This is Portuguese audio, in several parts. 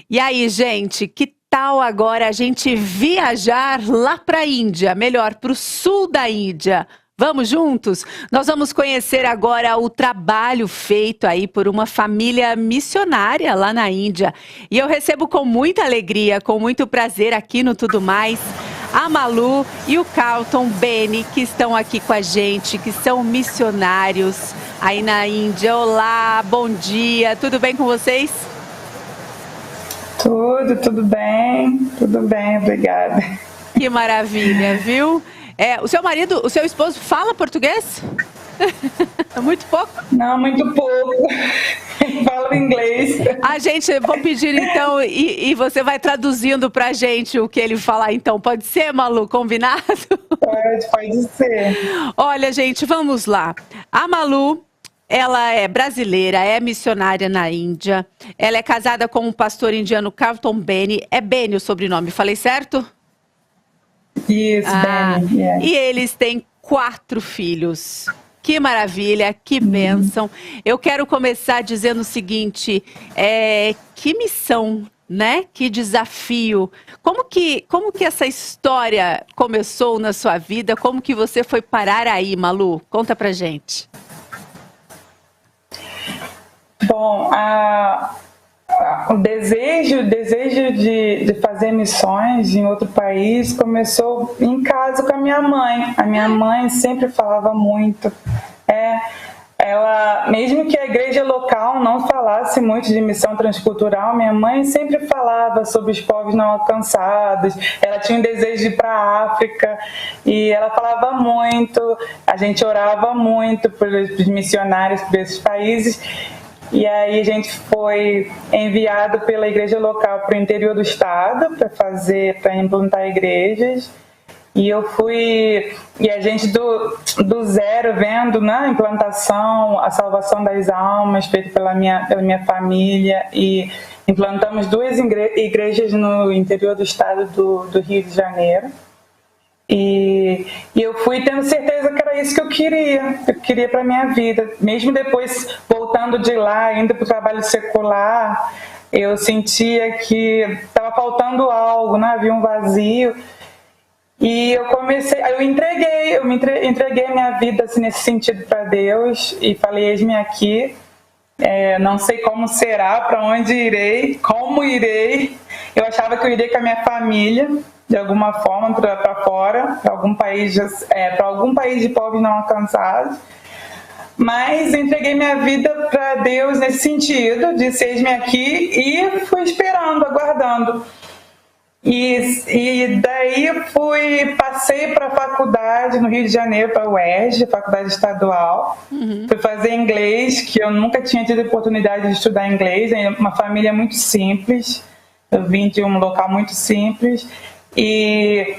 E aí, gente, que tal agora a gente viajar lá para a Índia, melhor, para o sul da Índia? Vamos juntos? Nós vamos conhecer agora o trabalho feito aí por uma família missionária lá na Índia. E eu recebo com muita alegria, com muito prazer aqui no Tudo Mais, a Malu e o Carlton Beni, que estão aqui com a gente, que são missionários aí na Índia. Olá, bom dia, tudo bem com vocês? Tudo bem, obrigada. Que maravilha, viu? O seu marido, o seu esposo fala português? Muito pouco? Não, muito pouco. Falo inglês. A gente, vou pedir então, e você vai traduzindo pra gente o que ele falar então. Pode ser, Malu, combinado? Pode ser. Olha, gente, vamos lá. A Malu, ela é brasileira, é missionária na Índia. Ela é casada com um pastor indiano, Carlton Beni. É Beni o sobrenome, falei certo? Isso, Beni. Yeah. E eles têm 4 filhos. Que maravilha, que bênção. Eu quero começar dizendo o seguinte, que missão, né? Que desafio. Como que essa história começou na sua vida? Como que você foi parar aí, Malu? Conta pra gente. Bom, o desejo de fazer missões em outro país começou em casa com a minha mãe. A minha mãe sempre falava muito. Ela, mesmo que a igreja local não falasse muito de missão transcultural, minha mãe sempre falava sobre os povos não alcançados. Ela tinha um desejo de ir para a África e ela falava muito. A gente orava muito pelos missionários desses países. E aí a gente foi enviado pela igreja local para o interior do estado para implantar igrejas. E eu fui, e a gente do zero vendo na implantação, a salvação das almas feita pela minha família, e implantamos 2 igrejas no interior do estado do Rio de Janeiro. E eu fui tendo certeza que era isso que eu queria para a minha vida. Mesmo depois, voltando de lá, indo para o trabalho secular, eu sentia que estava faltando algo, né? Havia um vazio. E eu entreguei a minha vida assim, nesse sentido para Deus e falei, eis-me aqui, não sei como será, para onde irei, como irei. Eu achava que eu iria com a minha família, de alguma forma, para fora, para algum país de povos não alcançados. Mas entreguei minha vida para Deus nesse sentido, disse eis-me aqui, e fui esperando, aguardando. E daí passei para a faculdade no Rio de Janeiro, para a UERJ, faculdade estadual. Fui fazer inglês, que eu nunca tinha tido oportunidade de estudar inglês. É uma família muito simples, eu vim de um local muito simples. E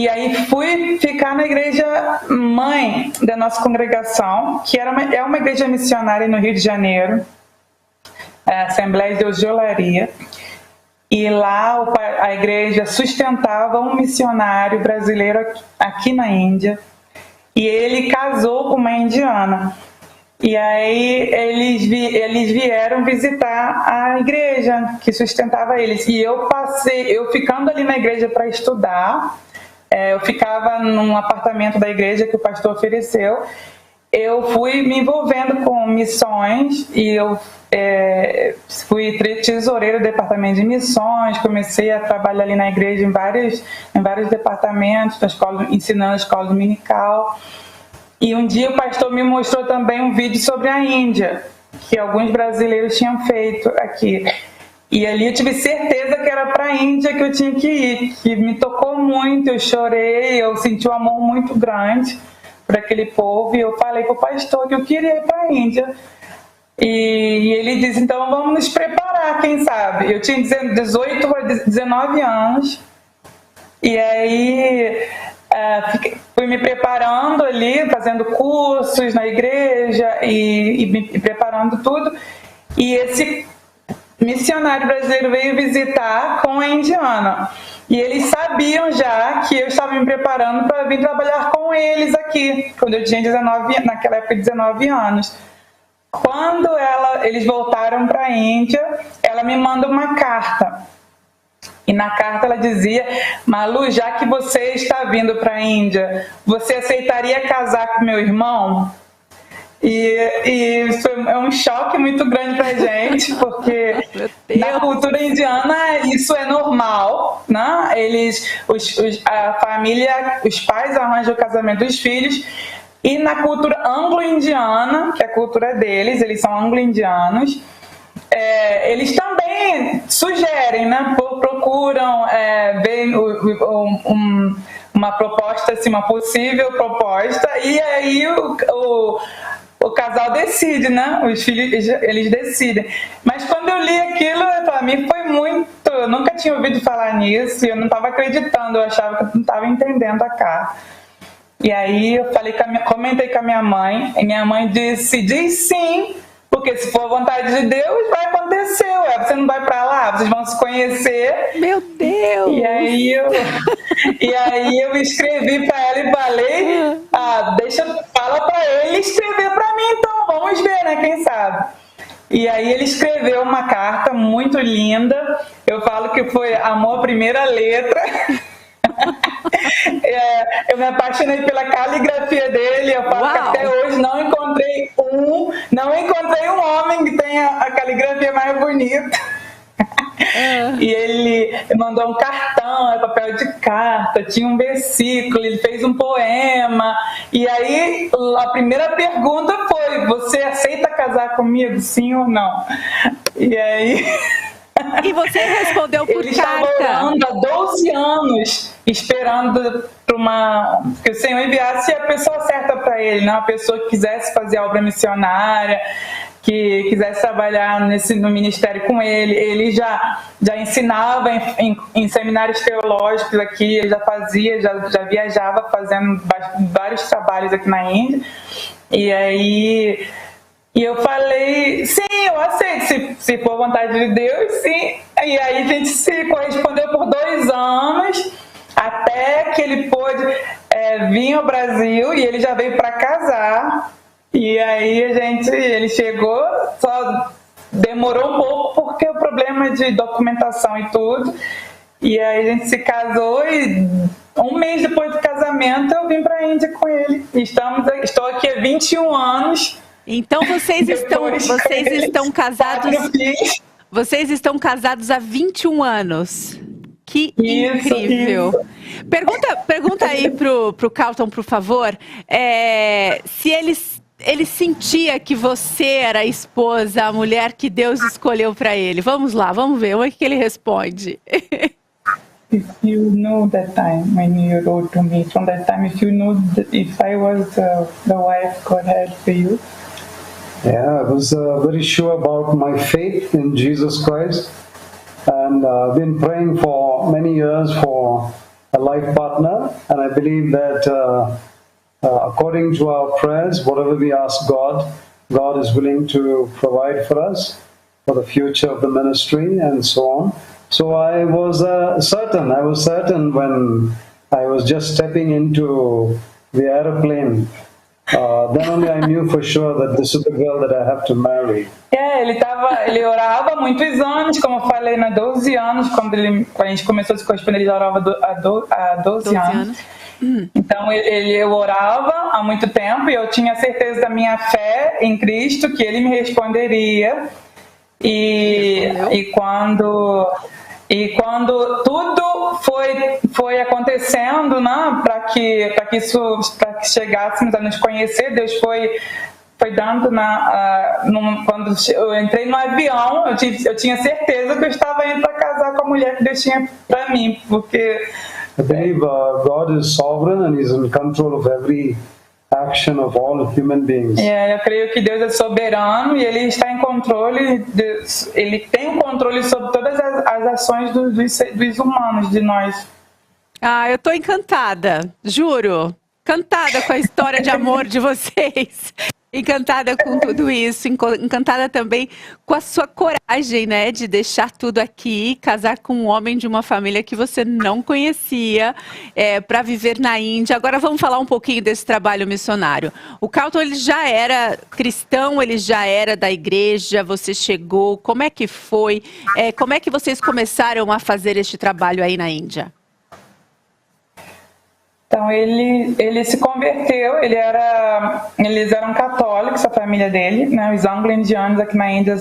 aí fui ficar na igreja mãe da nossa congregação, que é uma igreja missionária no Rio de Janeiro, a Assembleia de Deus de Olaria. E lá a igreja sustentava um missionário brasileiro aqui na Índia. E ele casou com uma indiana. E aí eles vieram visitar a igreja que sustentava eles. E eu ficando ali na igreja para estudar, eu ficava num apartamento da igreja que o pastor ofereceu. Eu fui me envolvendo com missões e eu fui tesoureira do departamento de missões, comecei a trabalhar ali na igreja em vários departamentos, ensinando a escola dominical. E um dia o pastor me mostrou também um vídeo sobre a Índia, que alguns brasileiros tinham feito aqui. E ali eu tive certeza que era para a Índia que eu tinha que ir, que me tocou muito, eu chorei, eu senti um amor muito grande para aquele povo, e eu falei para o pastor que eu queria ir para a Índia. E ele disse, então vamos nos preparar, quem sabe. Eu tinha 18 para 19 anos, e aí fui me preparando ali, fazendo cursos na igreja e me preparando tudo. E esse missionário brasileiro veio visitar com a indiana. E eles sabiam já que eu estava me preparando para vir trabalhar com eles aqui, quando eu tinha naquela época 19 anos. quando eles voltaram para a Índia, ela me manda uma carta. E na carta ela dizia: Malu, já que você está vindo para a Índia, você aceitaria casar com meu irmão? E isso é um choque muito grande pra gente, porque na cultura indiana isso é normal, né? A família, os pais arranjam o casamento dos filhos, e na cultura anglo-indiana, que é a cultura deles, eles são anglo-indianos, eles também sugerem, né? Procuram bem uma proposta, assim, uma possível proposta, e aí o casal decide, né? Os filhos, eles decidem. Mas quando eu li aquilo, para mim foi muito... Eu nunca tinha ouvido falar nisso, e eu não estava acreditando, eu achava que eu não estava entendendo a carta. E aí eu comentei com a minha mãe, e minha mãe disse: diz sim, porque se for a vontade de Deus, vai acontecer, ué. Você não vai para lá, vocês vão se conhecer. Meu Deus! E aí eu escrevi para ela e falei: fala para ele escrever para mim, então, vamos ver, né, quem sabe. E aí ele escreveu uma carta muito linda, eu falo que foi amor à primeira letra. Eu me apaixonei pela caligrafia dele. Eu falo que até hoje não encontrei um homem que tenha a caligrafia mais bonita. E ele mandou um cartão, papel de carta, tinha um versículo, ele fez um poema. E aí a primeira pergunta foi: você aceita casar comigo, sim ou não? E aí... E você respondeu por ele carta. Ele estava orando há 12 anos, esperando que o Senhor enviasse a pessoa certa para ele, né? Uma pessoa que quisesse fazer obra missionária, que quisesse trabalhar no ministério com ele. Ele já ensinava em seminários teológicos aqui, ele já fazia, já viajava fazendo vários trabalhos aqui na Índia. E aí... E eu falei: sim, eu aceito, se for vontade de Deus, sim. E aí a gente se correspondeu por 2 anos, até que ele pôde vir ao Brasil, e ele já veio para casar. E aí ele chegou, só demorou um pouco porque o problema de documentação e tudo. E aí a gente se casou, e 1 mês depois do casamento eu vim para a Índia com ele. E estou aqui há 21 anos. Então vocês estão casados. Vocês estão casados há 21 anos. Que incrível. Isso. Pergunta aí pro Carlton, por favor, se ele sentia que você era a esposa, a mulher que Deus escolheu para ele. Vamos lá, vamos ver. Como é que ele responde? If you know that time when you wrote to me, from that time, if you know if I was the wife God had for you. Yeah, I was very sure about my faith in Jesus Christ, and I've been praying for many years for a life partner, and I believe that according to our prayers, whatever we ask God, God is willing to provide for us for the future of the ministry and so on. So I was certain when I was just stepping into the airplane. Then only I knew for sure that this is the girl that I have to marry. Ele orava há muitos anos, como eu falei, 12 anos, quando a gente começou a se corresponder, ele orava há 12 anos. Então eu orava há muito tempo, e eu tinha certeza da minha fé em Cristo, que ele me responderia. E quando tudo foi acontecendo, né, para que chegássemos a nos conhecer, Deus foi dando quando eu entrei no avião, eu tinha certeza que eu estava indo para casar com a mulher que Deus tinha para mim, porque I believe God is sovereign and He's in control of every action of all human beings. Eu creio que Deus é soberano e Ele está em controle, Ele tem um controle sobre todas as ações dos humanos, de nós. Eu estou encantada, juro, encantada com a história de amor de vocês. Encantada com tudo isso, encantada também com a sua coragem, né, de deixar tudo aqui, casar com um homem de uma família que você não conhecia, para viver na Índia. Agora vamos falar um pouquinho desse trabalho missionário. O Carlton, ele já era cristão, ele já era da igreja, você chegou, como é que foi? Como é que vocês começaram a fazer este trabalho aí na Índia? Então, ele se converteu, eles eram católicos, a família dele, né? Os anglo-indianos aqui na Índia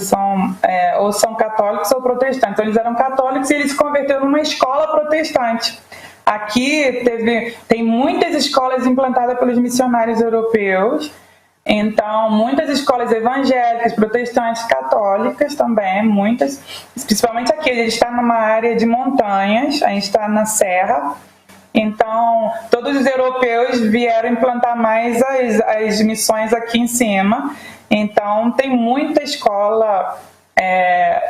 ou são católicos ou protestantes. Então, eles eram católicos e ele se converteu numa escola protestante. Aqui tem muitas escolas implantadas pelos missionários europeus, então muitas escolas evangélicas, protestantes, católicas também, muitas, principalmente aqui. A gente está numa área de montanhas, a gente está na serra. Então, todos os europeus vieram implantar mais as missões aqui em cima. Então, tem muita escola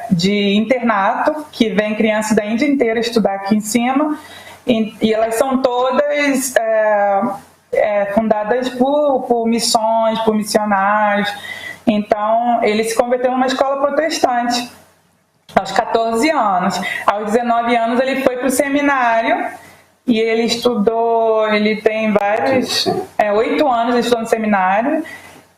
de internato, que vem crianças da Índia inteira estudar aqui em cima. E elas são todas fundadas por missões, por missionários. Então, ele se converteu numa escola protestante aos 14 anos. Aos 19 anos, ele foi para o seminário. E ele estudou, ele tem 8 anos ele estudou no seminário,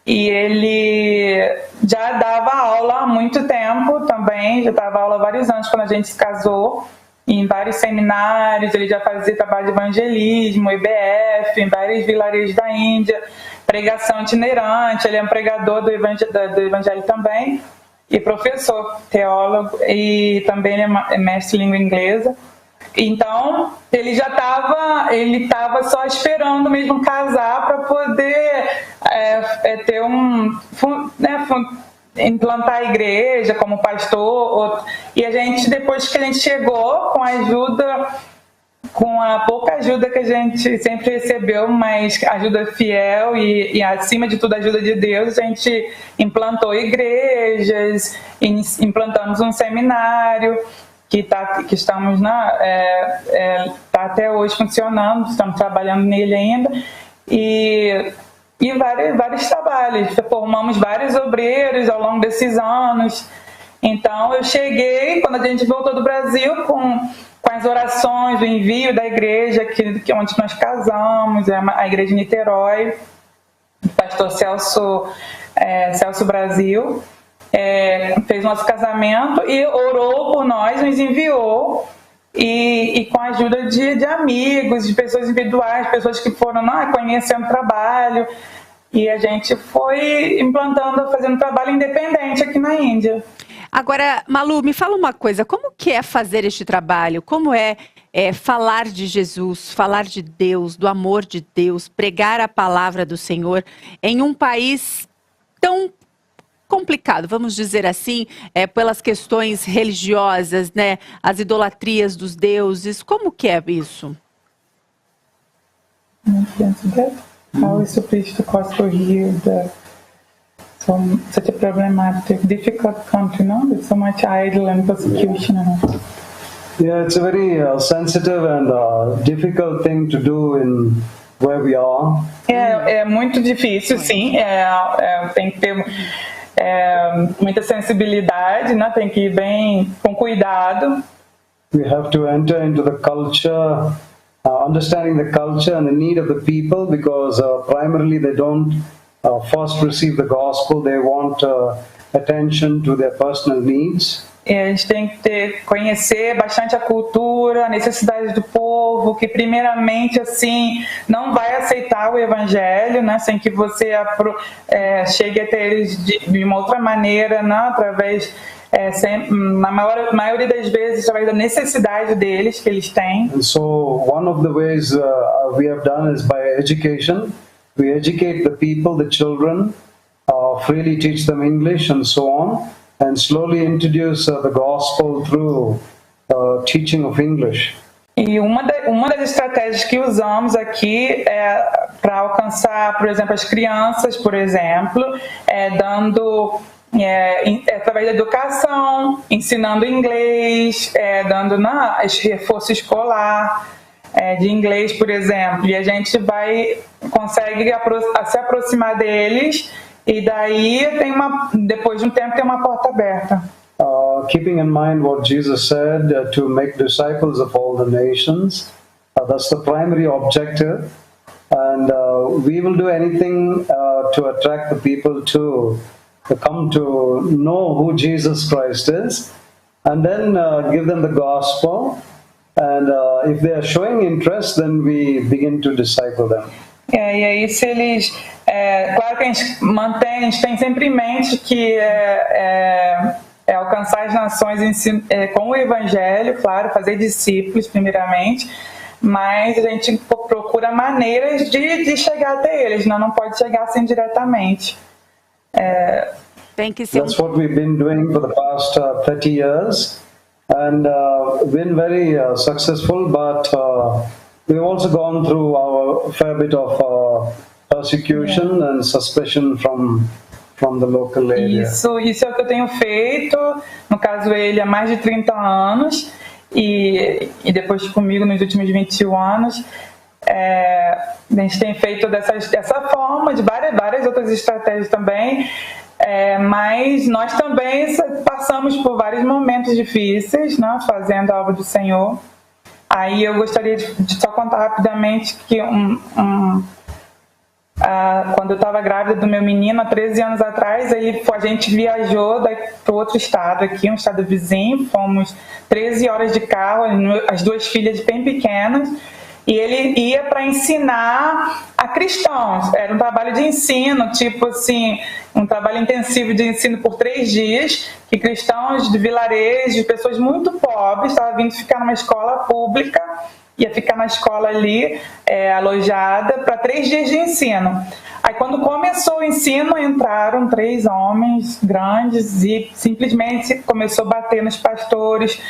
e ele já dava aula há muito tempo também, já dava aula há vários anos quando a gente se casou, em vários seminários. Ele já fazia trabalho de evangelismo, IBF, em vários vilarejos da Índia, pregação itinerante. Ele é um pregador do evangelho também, e professor, teólogo, e também é mestre em língua inglesa. Então, ele estava só esperando mesmo casar para poder implantar a igreja como pastor. E a gente, depois que a gente chegou, com a pouca ajuda que a gente sempre recebeu, mas ajuda fiel e acima de tudo a ajuda de Deus, a gente implantou igrejas, implantamos um seminário, que estamos tá até hoje funcionando, estamos trabalhando nele ainda, e vários trabalhos. Formamos vários obreiros ao longo desses anos. Então, eu cheguei, quando a gente voltou do Brasil, com as orações, o envio da igreja, onde nós casamos, a igreja de Niterói, o pastor Celso Brasil. Fez nosso casamento e orou por nós, nos enviou, e com a ajuda de amigos, de pessoas individuais, pessoas que foram conhecendo o trabalho, e a gente foi fazendo trabalho independente aqui na Índia. Agora, Malu, me fala uma coisa, como que é fazer este trabalho? Como é falar de Jesus, falar de Deus, do amor de Deus, pregar a palavra do Senhor em um país tão complicado, vamos dizer assim, pelas questões religiosas, né? As idolatrias dos deuses. Como que é isso? How is the priest gospel here? Such a problematic, difficult country, no? With so much idol and persecution. Yeah, it's a very sensitive and difficult thing to do in where we are. É muito difícil, sim. Tem que ter muita sensibilidade, né? Tem que ir bem com cuidado. We have to enter into the culture, understanding the culture and the need of the people, because primarily they don't first receive the gospel. They want attention to their personal needs. A gente tem que conhecer bastante a cultura, a necessidade do povo, que primeiramente assim não vai aceitar o evangelho, né, sem que você chegue até eles de uma outra maneira, né, através, na maioria das vezes, através da necessidade deles, que eles têm. And so one of the ways we have done is by education. We educate the people, the children, freely teach them English and so on, and slowly introduce the gospel through teaching of English. E uma das estratégias que usamos aqui para alcançar, por exemplo, as crianças, por exemplo, através da educação, ensinando inglês, dando reforço escolar de inglês, por exemplo, e a gente consegue se aproximar deles E daí, depois de um tempo, tem uma porta aberta. Keeping in mind what Jesus said, to make disciples of all the nations, that's the primary objective. And we will do anything to attract the people to come to know who Jesus Christ is, and then give them the gospel. And if they are showing interest, then we begin to disciple them. E aí, se eles... claro que a gente tem sempre em mente que alcançar as nações com o Evangelho, claro, fazer discípulos primeiramente, mas a gente procura maneiras de chegar até eles, não pode chegar assim diretamente. Tem que ser. That's what we've been doing for the past 30 years, and been very successful, but we've also gone through a fair bit of persecution and suspicion from the local area. Isso é o que eu tenho feito, no caso ele há mais de 30 anos, e depois comigo nos últimos 21 anos. A gente tem feito dessa forma, de várias outras estratégias também, mas nós também passamos por vários momentos difíceis, né, fazendo a obra do Senhor. Aí eu gostaria de só contar rapidamente que quando eu estava grávida do meu menino, há 13 anos atrás, a gente viajou para outro estado aqui, um estado vizinho, fomos 13 horas de carro, as duas filhas bem pequenas, e ele ia para ensinar a cristãos. Era um trabalho de ensino, tipo assim, um trabalho intensivo de ensino por 3 dias, que cristãos de vilarejos, pessoas muito pobres, estavam vindo ficar numa escola pública, ia ficar na escola ali, alojada, para 3 dias de ensino. Aí quando começou o ensino, entraram 3 homens grandes e simplesmente começou a bater nos pastores,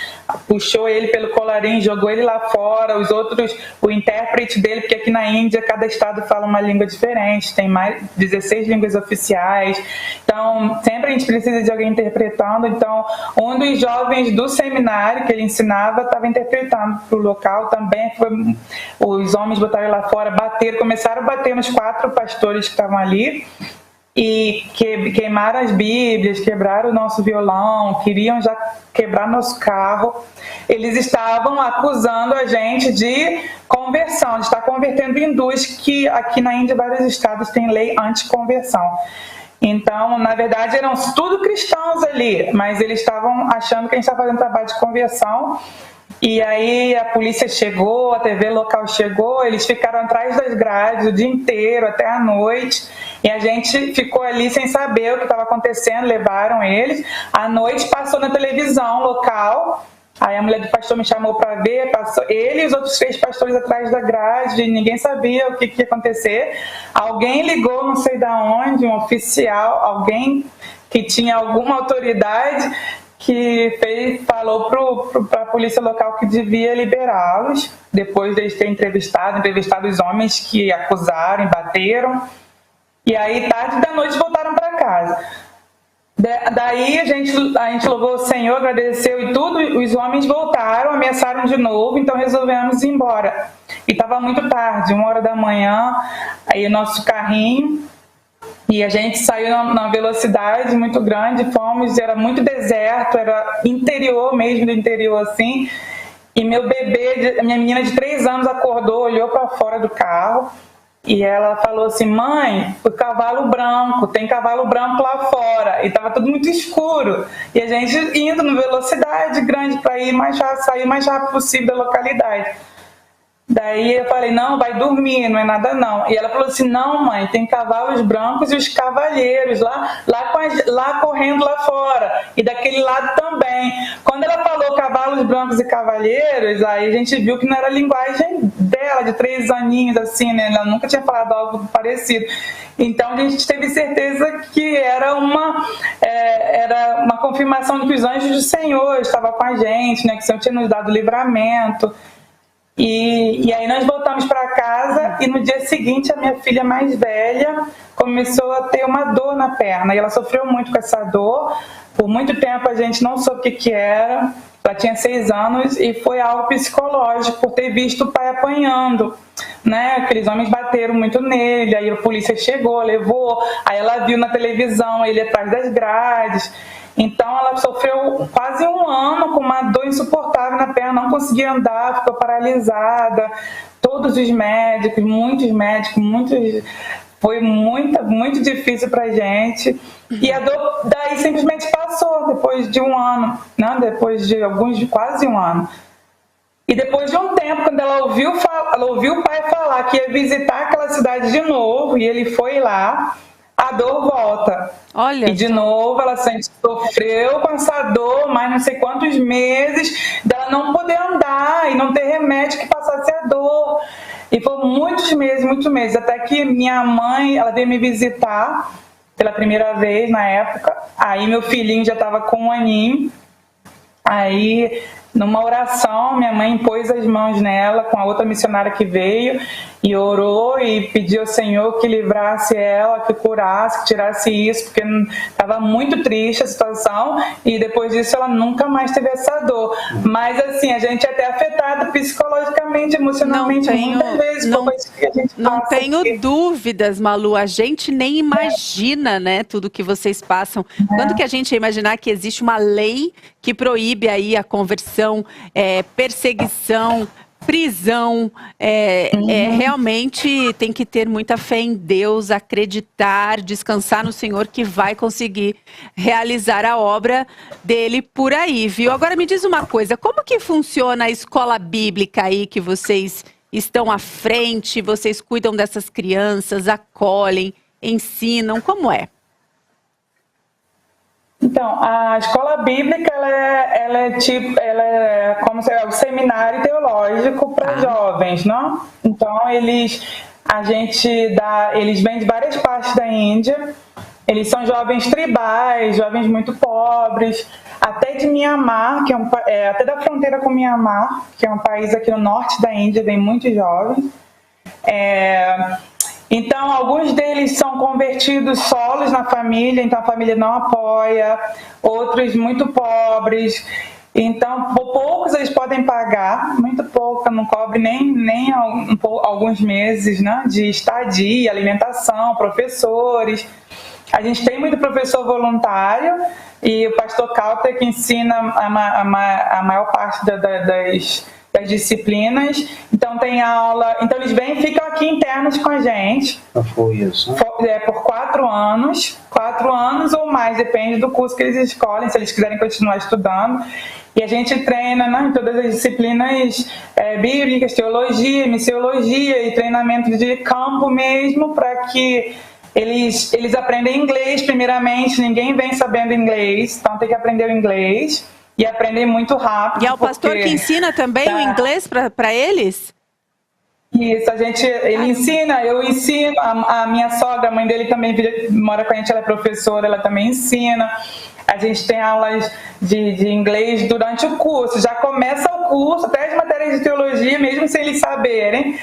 puxou ele pelo colarinho, jogou ele lá fora, os outros, o intérprete dele, porque aqui na Índia cada estado fala uma língua diferente, tem mais 16 línguas oficiais, então sempre a gente precisa de alguém interpretando. Então um dos jovens do seminário que ele ensinava estava interpretando para o local também. Os homens botaram ele lá fora, começaram a bater nos 4 pastores que estavam ali e queimaram as Bíblias, quebraram o nosso violão, queriam já quebrar nosso carro. Eles estavam acusando a gente de conversão, de estar convertendo hindus, que aqui na Índia vários estados têm lei anti-conversão. Então, na verdade, eram tudo cristãos ali, mas eles estavam achando que a gente estava fazendo trabalho de conversão. E aí a polícia chegou, a TV local chegou, eles ficaram atrás das grades o dia inteiro, até a noite, e a gente ficou ali sem saber o que estava acontecendo, levaram eles. À noite passou na televisão local, aí a mulher do pastor me chamou para ver, passou ele e os outros 3 pastores atrás da grade, ninguém sabia o que ia acontecer. Alguém ligou, não sei de onde, um oficial, alguém que tinha alguma autoridade, que falou para a polícia local que devia liberá-los, depois de eles terem entrevistado os homens que acusaram e bateram. E aí, tarde da noite, voltaram para casa. Daí a gente louvou o Senhor, agradeceu e tudo, os homens voltaram, ameaçaram de novo, então resolvemos ir embora. E estava muito tarde, 1h da manhã, aí o nosso carrinho... E a gente saiu numa velocidade muito grande, era muito deserto, era interior mesmo, do interior assim. E minha menina de 3 anos acordou, olhou para fora do carro e ela falou assim: mãe, o cavalo branco, tem cavalo branco lá fora. E estava tudo muito escuro. E a gente indo numa velocidade grande para sair o mais rápido possível da localidade. Daí eu falei: não, vai dormir, não é nada não. E ela falou assim: não, mãe, tem cavalos brancos e os cavalheiros lá correndo lá fora. E daquele lado também. Quando ela falou cavalos brancos e cavalheiros, aí a gente viu que não era a linguagem dela, de 3 aninhos, assim, né? Ela nunca tinha falado algo parecido. Então a gente teve certeza que era uma confirmação de que os anjos do Senhor estavam com a gente, né? Que o Senhor tinha nos dado livramento. E aí nós voltamos para casa e no dia seguinte a minha filha mais velha começou a ter uma dor na perna. E ela sofreu muito com essa dor. Por muito tempo a gente não soube o que era. Ela tinha 6 anos e foi algo psicológico por ter visto o pai apanhando, né? Aqueles homens bateram muito nele, aí a polícia chegou, levou, aí ela viu na televisão ele atrás das grades. Então ela sofreu quase 1 ano com uma dor insuportável na perna, não conseguia andar, ficou paralisada. Todos os médicos, foi muito difícil pra gente. E a dor daí simplesmente passou depois de 1 ano, né? Depois de quase 1 ano. E depois de um tempo, quando ela ouviu o pai falar que ia visitar aquela cidade de novo, e ele foi lá, a dor volta. Olha. E de novo ela sofreu com essa dor, mais não sei quantos meses, dela não poder andar e não ter remédio que passasse a dor. E foram muitos meses, até que minha mãe, ela veio me visitar pela primeira vez na época. Aí meu filhinho já estava com 1 aninho. Aí, numa oração, minha mãe impôs as mãos nela com a outra missionária que veio e orou e pediu ao Senhor que livrasse ela, que curasse, que tirasse isso, porque estava muito triste a situação, e depois disso ela nunca mais teve essa dor. Mas assim, a gente é até afetado psicologicamente, emocionalmente, muitas vezes. Não tenho dúvidas, Malu, a gente nem imagina, né, tudo que vocês passam. Quando que a gente ia imaginar que existe uma lei que proíbe aí a conversão, perseguição, prisão, realmente tem que ter muita fé em Deus, acreditar, descansar no Senhor que vai conseguir realizar a obra dele por aí, viu? Agora me diz uma coisa, como que funciona a escola bíblica aí que vocês estão à frente, vocês cuidam dessas crianças, acolhem, ensinam, como é? Então, a escola bíblica ela é como se o seminário teológico para jovens, não? Então eles vêm de várias partes da Índia. Eles são jovens tribais, jovens muito pobres, até de Mianmar, que até da fronteira com Mianmar, que é um país aqui no norte da Índia, vem muitos jovens. Então, alguns deles são convertidos solos na família, então a família não apoia, outros muito pobres. Então, poucos eles podem pagar, muito pouco, não cobre nem alguns meses, né, de estadia, alimentação, professores. A gente tem muito professor voluntário e o pastor Calter que ensina a maior parte das disciplinas. Então tem aula, então eles ficam aqui internos com a gente. Foi isso. Por 4 anos ou mais, depende do curso que eles escolhem, se eles quiserem continuar estudando. E a gente treina, né, em todas as disciplinas bíblicas, teologia, missiologia e treinamento de campo mesmo, para que eles aprendem inglês primeiramente. Ninguém vem sabendo inglês, então tem que aprender o inglês. E aprendem muito rápido. E é o pastor que ensina também o inglês para eles? Isso, ele ensina, eu ensino. A minha sogra, a mãe dele também mora com a gente, ela é professora, ela também ensina. A gente tem aulas de inglês durante o curso. Já começa o curso, até as matérias de teologia, mesmo sem eles saberem.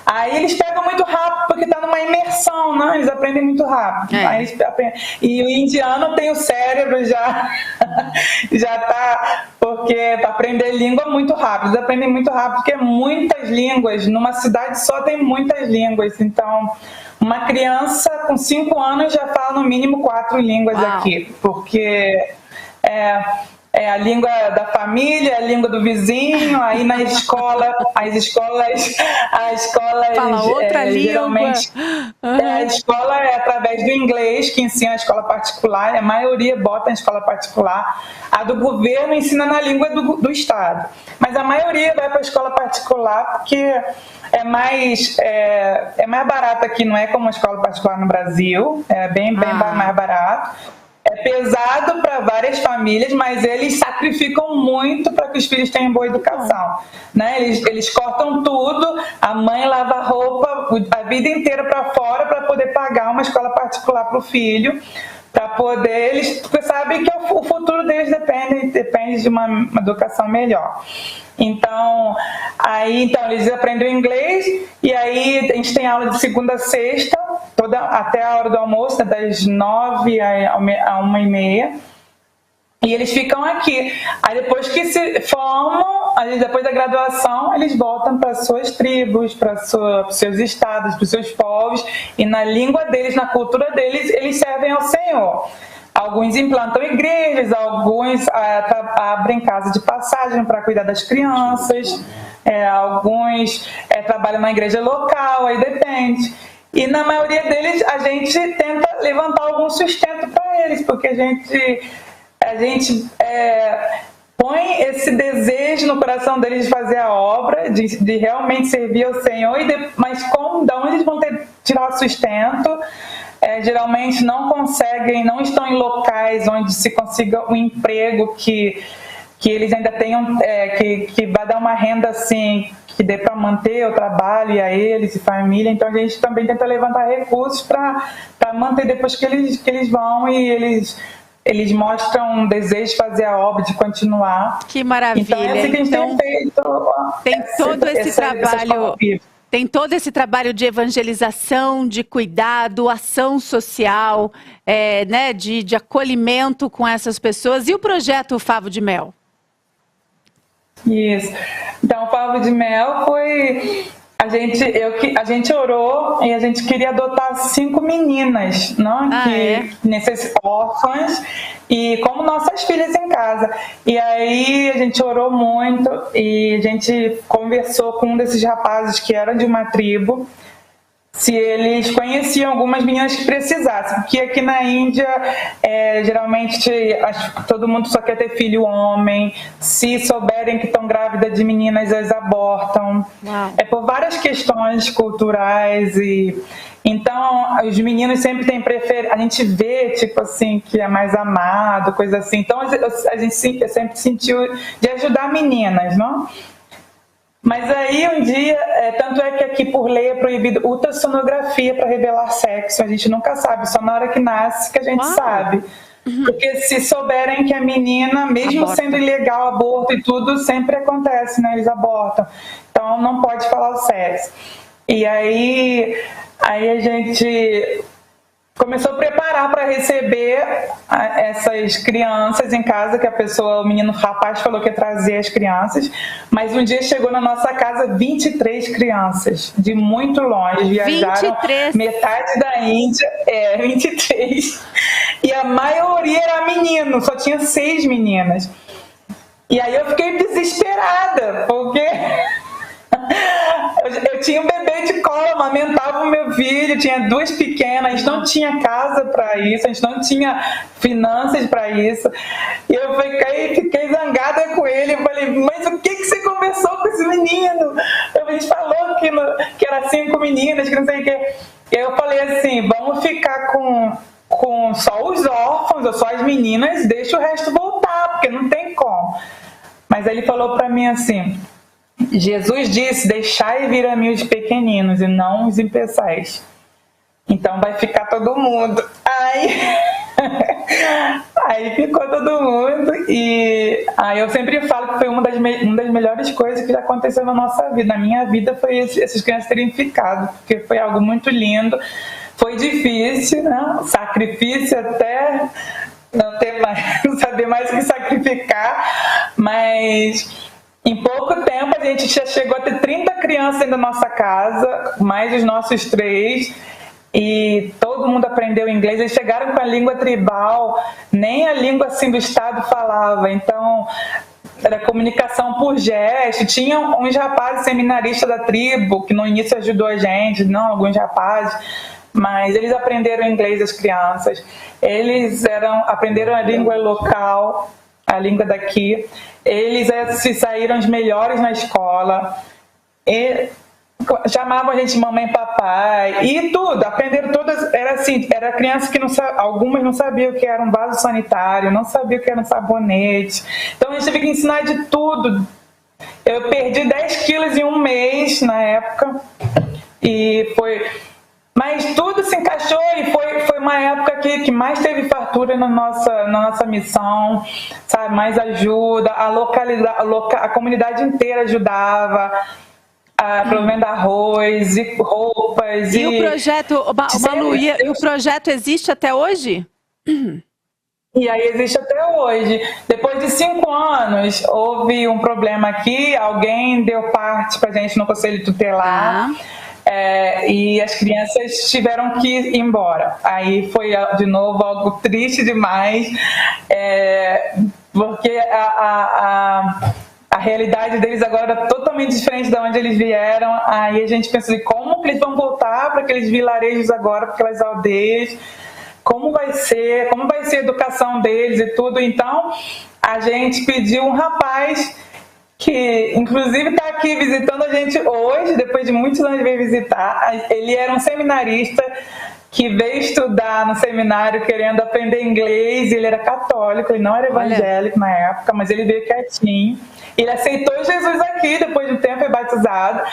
Aí eles pegam muito rápido, porque está numa imersão, né? Eles aprendem muito rápido. Aí eles aprendem. E o indiano tem o cérebro já está, porque para aprender língua muito rápido. Eles aprendem muito rápido, porque muitas línguas, numa cidade só tem muitas línguas. Então, uma criança com 5 anos já fala no mínimo 4 línguas aqui, porque a língua da família, a língua do vizinho. Aí na escola, as escolas fala outra língua. Geralmente a escola é através do inglês que ensina a escola particular, a maioria bota na escola particular. A do governo ensina na língua do estado, mas a maioria vai para a escola particular porque é mais barato aqui, não é como a escola particular no Brasil, é bem mais barato. É pesado para várias famílias, mas eles sacrificam muito para que os filhos tenham boa educação, né? Eles cortam tudo, a mãe lava a roupa a vida inteira para fora para poder pagar uma escola particular para o filho, para poder, porque sabem que o futuro deles depende de uma educação melhor. Então eles aprendem inglês, e aí a gente tem aula de segunda a sexta, até a hora do almoço, das 9 a 1h30. E eles ficam aqui. Aí depois que se formam, depois da graduação, eles voltam para suas tribos, para os seus estados, para os seus povos, e na língua deles, na cultura deles, eles servem ao Senhor. Alguns implantam igrejas, alguns abrem casa de passagem para cuidar das crianças, alguns trabalham na igreja local, aí depende. E na maioria deles a gente tenta levantar algum sustento para eles, porque a gente põe esse desejo no coração deles de fazer a obra, de realmente servir ao Senhor, mas da onde eles vão tirar o sustento? Geralmente não conseguem, não estão em locais onde se consiga um emprego que eles ainda tenham, que vai dar uma renda assim, que dê para manter o trabalho e a eles e família. Então a gente também tenta levantar recursos para manter depois que eles vão e eles mostram um desejo de fazer a obra, de continuar. Que maravilha. Então é assim que a gente tem feito. Tem todo esse trabalho. Tem todo esse trabalho de evangelização, de cuidado, ação social, né, de acolhimento com essas pessoas. E o projeto Favo de Mel? Isso. Então, o Favo de Mel foi... A gente orou e a gente queria adotar 5 meninas, não? Órfãs, e como nossas filhas em casa. E aí a gente orou muito e a gente conversou com um desses rapazes que era de uma tribo, se eles conheciam algumas meninas que precisassem, porque aqui na Índia, geralmente, todo mundo só quer ter filho homem, se souberem que estão grávidas de meninas, eles abortam. Uau. Por várias questões culturais, então os meninos sempre têm preferência, a gente vê, tipo assim, que é mais amado, coisa assim, então a gente sempre sentiu de ajudar meninas, não? Mas aí um dia, tanto é que aqui por lei é proibido ultrassonografia para revelar sexo. A gente nunca sabe, só na hora que nasce que a gente sabe. Porque se souberem que a menina, mesmo aborta. Sendo ilegal aborto e tudo, sempre acontece, né? Eles abortam. Então não pode falar o sexo. E aí a gente começou a preparar para receber essas crianças em casa, que o menino rapaz falou que ia trazer as crianças, mas um dia chegou na nossa casa 23 crianças, de muito longe, viajaram 23. Metade da Índia, 23, e a maioria era menino, só tinha 6 meninas. E aí eu fiquei desesperada, porque... Eu tinha um bebê de colo, amamentava o meu filho, tinha 2 pequenas, a gente não tinha casa para isso, a gente não tinha finanças para isso. E eu fiquei zangada com ele, eu falei, mas o que você conversou com esse menino? A gente falou que era 5 meninas, que não sei o quê. E eu falei assim, vamos ficar com só os órfãos, ou só as meninas, deixa o resto voltar, porque não tem como. Mas ele falou para mim assim... Jesus disse, deixai vir a mim os pequeninos e não os impeçais. Então vai ficar todo mundo. Aí ficou todo mundo. E aí eu sempre falo que foi uma das melhores coisas que já aconteceu na nossa vida. Na minha vida foi essas crianças terem ficado, porque foi algo muito lindo. Foi difícil, né? Sacrifício até não saber mais o que sacrificar, mas... Em pouco tempo, a gente já chegou a ter 30 crianças dentro da nossa casa, mais os nossos 3, e todo mundo aprendeu inglês. Eles chegaram com a língua tribal, nem a língua assim do estado falava, então era comunicação por gesto. Tinha uns rapazes seminaristas da tribo, que no início ajudou a gente, não, alguns rapazes, mas eles aprenderam inglês, as crianças. Eles aprenderam a língua local, a língua daqui. Eles se saíram os melhores na escola, chamavam a gente de mamãe e papai, e tudo, aprenderam todas, era criança que algumas não sabiam o que era um vaso sanitário, não sabiam o que era um sabonete, então a gente teve que ensinar de tudo. Eu perdi 10 quilos em um mês na época, mas tudo se encaixou e foi uma época que mais teve fartura na nossa missão, sabe? Mais ajuda, a comunidade inteira ajudava, provendo arroz e roupas. E o projeto, Malu, o projeto existe até hoje? E aí existe até hoje. Depois de 5 anos, houve um problema aqui, alguém deu parte para a gente no Conselho Tutelar, e as crianças tiveram que ir embora. Aí foi, de novo, algo triste demais, porque a realidade deles agora é totalmente diferente de onde eles vieram. Aí a gente pensa, como que eles vão voltar para aqueles vilarejos agora, para aquelas aldeias? Como vai ser a educação deles e tudo. Então, a gente pediu um rapaz que, inclusive, está aqui visitando a gente hoje, depois de muitos anos de vir visitar. Ele era um seminarista que veio estudar no seminário querendo aprender inglês. Ele era católico, ele não era evangélico na época, mas ele veio quietinho. Ele aceitou Jesus aqui, depois de um tempo foi batizado.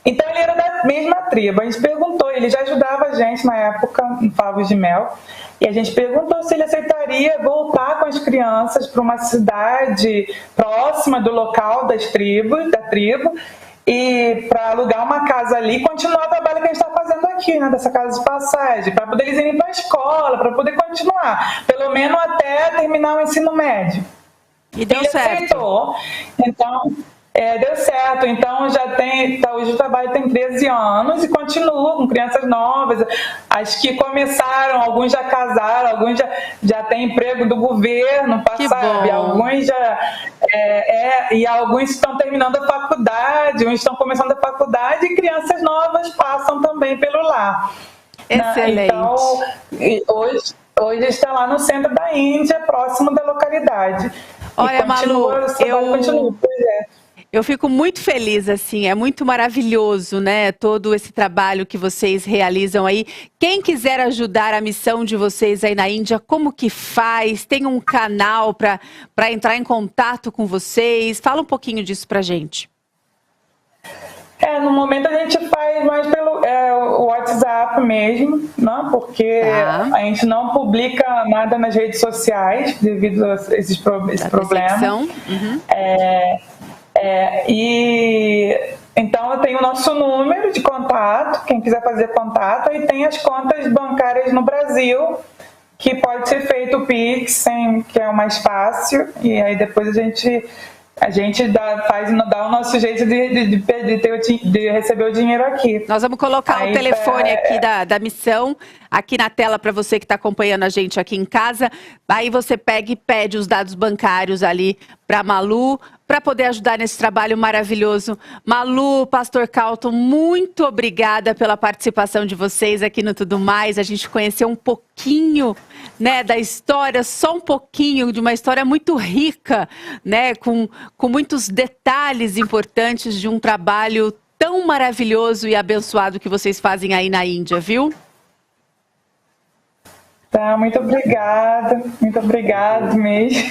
Então ele era da mesma tribo. A gente perguntou, ele já ajudava a gente na época em Favos de Mel, e a gente perguntou se ele aceitaria voltar com as crianças para uma cidade próxima do local da tribo, e para alugar uma casa ali e continuar o trabalho que a gente está fazendo aqui, né, dessa casa de passagem, para poder eles irem para a escola, para poder continuar, pelo menos até terminar o ensino médio. E deu certo. Aceitou. Então, deu certo. Então, hoje o trabalho tem 13 anos e continua com crianças novas. As que começaram, alguns já casaram, alguns já têm emprego do governo, sabe? Alguns e alguns estão terminando a faculdade, uns estão começando a faculdade, e crianças novas passam também pelo lar. Excelente. Então, hoje está lá no centro da Índia, próximo da localidade. Olha, Malu, eu fico muito feliz, assim, é muito maravilhoso, né, todo esse trabalho que vocês realizam aí. Quem quiser ajudar a missão de vocês aí na Índia, como que faz? Tem um canal para entrar em contato com vocês? Fala um pouquinho disso pra gente. No momento a gente faz mais pelo WhatsApp mesmo, né? Porque a gente não publica nada nas redes sociais devido a esse problema. Uhum. Então eu tenho o nosso número de contato, quem quiser fazer contato, e tem as contas bancárias no Brasil, que pode ser feito o Pix, que é o mais fácil, e aí depois a gente dá o nosso jeito de receber o dinheiro aqui. Nós vamos colocar o telefone aqui da missão, aqui na tela, para você que está acompanhando a gente aqui em casa. Aí você pega e pede os dados bancários ali para Malu, para poder ajudar nesse trabalho maravilhoso. Malu, Pastor Carlton, muito obrigada pela participação de vocês aqui no Tudo Mais. A gente conheceu um pouquinho, né, da história, só um pouquinho, de uma história muito rica, né, com muitos detalhes importantes de um trabalho tão maravilhoso e abençoado que vocês fazem aí na Índia, viu? Tá, muito obrigada mesmo.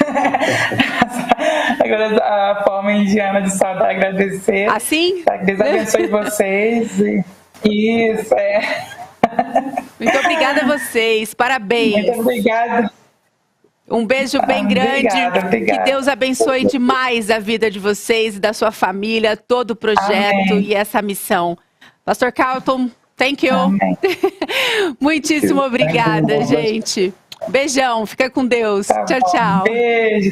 Agora a forma indiana de saudar, agradecer. Assim? Que Deus abençoe vocês. Isso, Muito obrigada a vocês, parabéns. Muito obrigada. Um beijo bem grande. Obrigada. Que Deus abençoe demais a vida de vocês e da sua família, todo o projeto e essa missão. Pastor Carlton, thank you. Muitíssimo obrigada, gente. Beijão, fica com Deus. Tchau, tchau. Beijo.